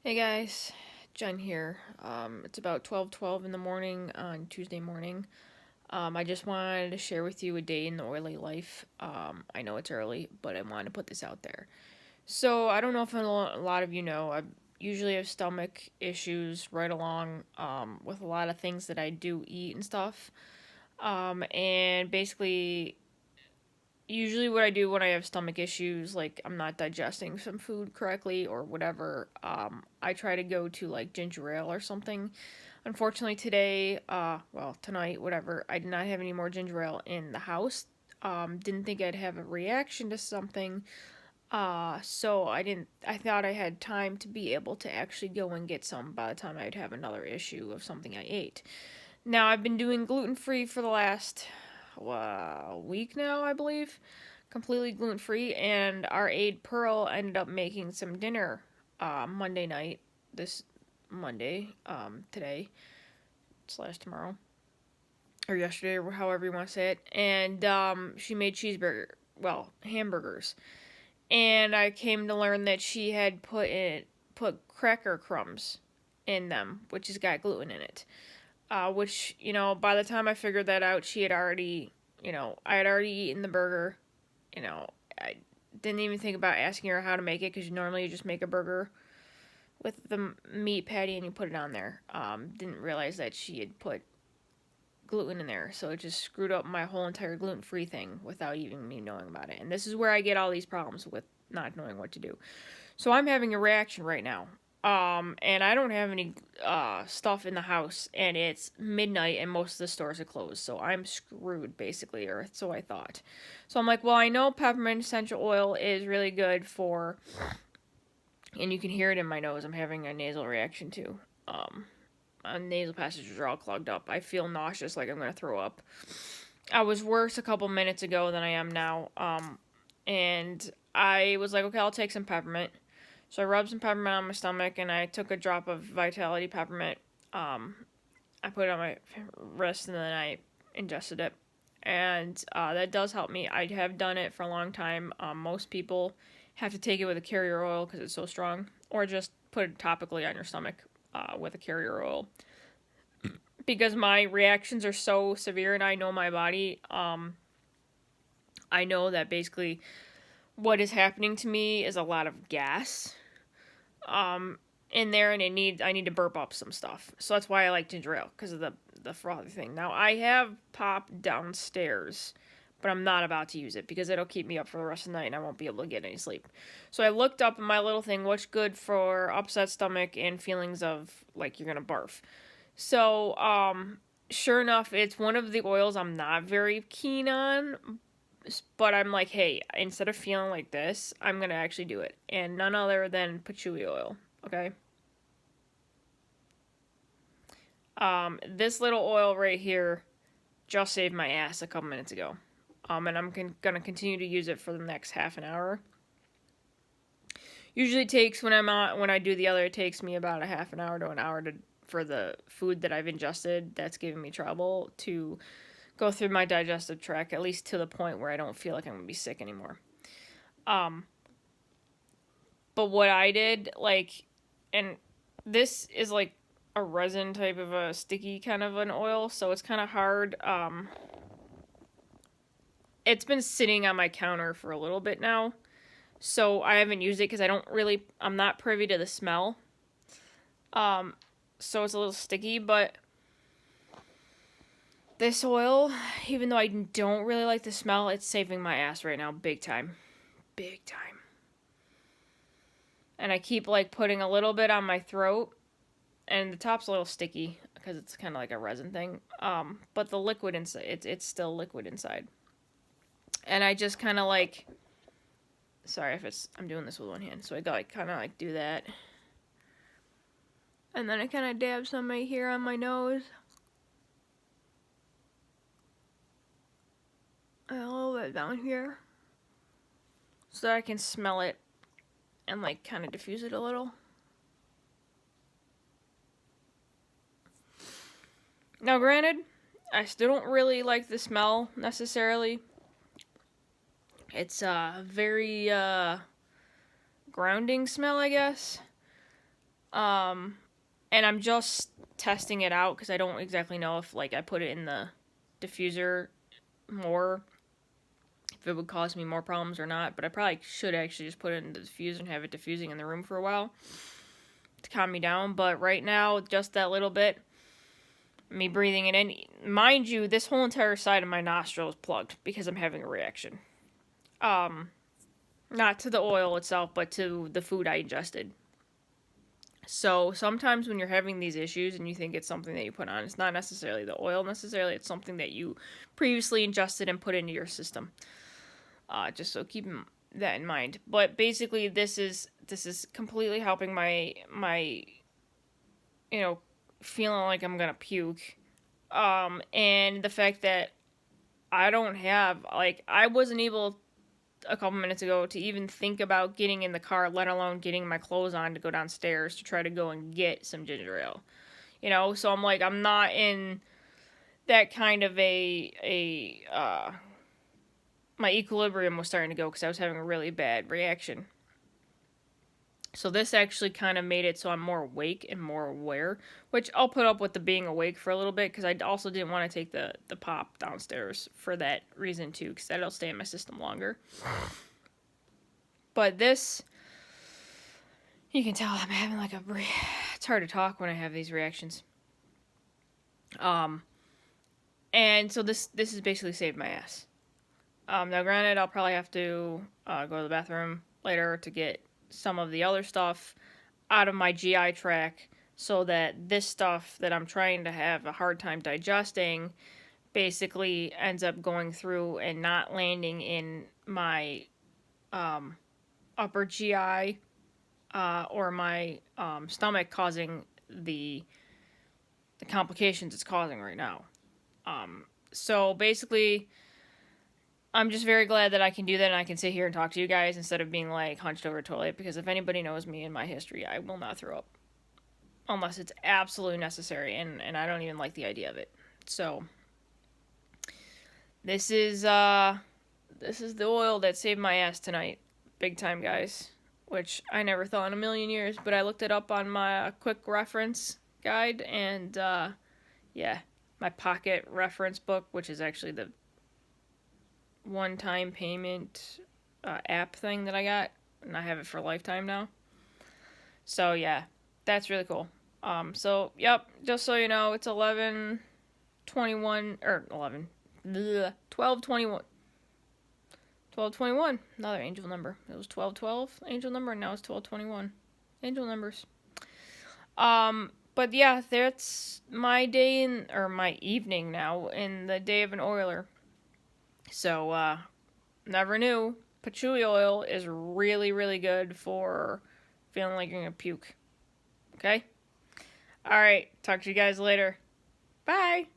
Hey guys, Jen here. It's about 12:12 in the morning on Tuesday morning. I just wanted to share with you a day in the oily life. I know it's early, but I wanted to put this out there. So I don't know if a lot of you know, I usually have stomach issues right along with a lot of things that I do eat and stuff. And basically usually what I do when I have stomach issues, like I'm not digesting some food correctly or whatever, I try to go to like ginger ale or something. Unfortunately today, tonight, whatever, I did not have any more ginger ale in the house. Didn't think I'd have a reaction to something. So I thought I had time to be able to actually go and get some by the time I'd have another issue of something I ate. Now I've been doing gluten free for the last week now, I believe, completely gluten free. And our aide Pearl ended up making some dinner Monday night, this Monday, today slash tomorrow, or yesterday, or however you want to say it. And she made hamburgers. And I came to learn that she had put cracker crumbs in them, which has got gluten in it. Which, by the time I figured that out, I had already eaten the burger. I didn't even think about asking her how to make it because normally you just make a burger with the meat patty and you put it on there. Didn't realize that she had put gluten in there, so it just screwed up my whole entire gluten free thing without even me knowing about it. And this is where I get all these problems with not knowing what to do. So I'm having a reaction right now. And I don't have any stuff in the house, and it's midnight, and most of the stores are closed, so I'm screwed basically, or so I thought. So I'm like, well, I know peppermint essential oil is really good for, and you can hear it in my nose. I'm having a nasal reaction too. My nasal passages are all clogged up. I feel nauseous, like I'm gonna throw up. I was worse a couple minutes ago than I am now. And I was like, okay, I'll take some peppermint. So I rubbed some peppermint on my stomach, and I took a drop of Vitality peppermint. Um, I put it on my wrist, and then I ingested it, and that does help me. I have done it for a long time. Most people have to take it with a carrier oil because it's so strong, or just put it topically on your stomach with a carrier oil. Because my reactions are so severe, and I know my body. I know that basically what is happening to me is a lot of gas in there, and I need to burp up some stuff. So that's why I like ginger ale, because of the frothy thing. Now I have pop downstairs, but I'm not about to use it because it'll keep me up for the rest of the night and I won't be able to get any sleep. So I looked up in my little thing what's good for upset stomach and feelings of like you're gonna barf. So sure enough, it's one of the oils I'm not very keen on, but I'm like, hey, instead of feeling like this, I'm gonna actually do it, and none other than patchouli oil. Okay. This little oil right here just saved my ass a couple minutes ago. And I'm gonna continue to use it for the next half an hour. Usually takes when I do the other, it takes me about a half an hour to an hour to for the food that I've ingested that's giving me trouble to go through my digestive tract, at least to the point where I don't feel like I'm gonna be sick anymore. Um, but what I did, like, and this is like a resin type of a sticky kind of an oil, so it's kind of hard. It's been sitting on my counter for a little bit now, so I haven't used it because I'm not privy to the smell. Um, so it's a little sticky, but this oil, even though I don't really like the smell, it's saving my ass right now, big time. Big time. And I keep like putting a little bit on my throat, and the top's a little sticky because it's kind of like a resin thing. But the liquid inside, it's still liquid inside. And I just kind of like, sorry if I'm doing this with one hand, so I got like kind of like do that, and then I kind of dab some right here on my nose, and a little bit down here, so that I can smell it and like kind of diffuse it a little. Now, granted, I still don't really like the smell necessarily. It's a very grounding smell, I guess. Um, and I'm just testing it out because I don't exactly know if like I put it in the diffuser more, if it would cause me more problems or not. But I probably should actually just put it in the diffuser and have it diffusing in the room for a while to calm me down. But right now, just that little bit, me breathing it in. Mind you, this whole entire side of my nostril is plugged because I'm having a reaction. Not to the oil itself, but to the food I ingested. So sometimes when you're having these issues and you think it's something that you put on, it's not necessarily the oil necessarily. It's something that you previously ingested and put into your system. Just so keep that in mind. But basically, this is completely helping my feeling like I'm gonna puke. And the fact that I don't have like I wasn't able a couple minutes ago to even think about getting in the car, let alone getting my clothes on to go downstairs to try to go and get some ginger ale. So I'm like, I'm not in that kind of my equilibrium was starting to go because I was having a really bad reaction. So this actually kind of made it so I'm more awake and more aware, which I'll put up with the being awake for a little bit because I also didn't want to take the pop downstairs for that reason too, because that'll stay in my system longer. But this, you can tell I'm having like it's hard to talk when I have these reactions. And so this has basically saved my ass. Now granted, I'll probably have to go to the bathroom later to get some of the other stuff out of my GI tract so that this stuff that I'm trying to have a hard time digesting basically ends up going through and not landing in my upper GI or my stomach, causing the complications it's causing right now. So basically, I'm just very glad that I can do that and I can sit here and talk to you guys instead of being like hunched over a toilet, because if anybody knows me and my history, I will not throw up unless it's absolutely necessary, and I don't even like the idea of it. So this is the oil that saved my ass tonight. Big time, guys. Which I never thought in a million years, but I looked it up on my quick reference guide, and yeah, my pocket reference book, which is actually the one-time payment app thing that I got, and I have it for a lifetime now. So yeah, that's really cool. So yep, just so you know, it's 11:21 or 11 12:21. 12:21, another angel number. It was 12:12 angel number, and now it's 12:21 angel numbers. But yeah, that's my day or my evening now in the day of an oiler. So never knew patchouli oil is really, really good for feeling like you're gonna puke. Okay? Alright, talk to you guys later. Bye!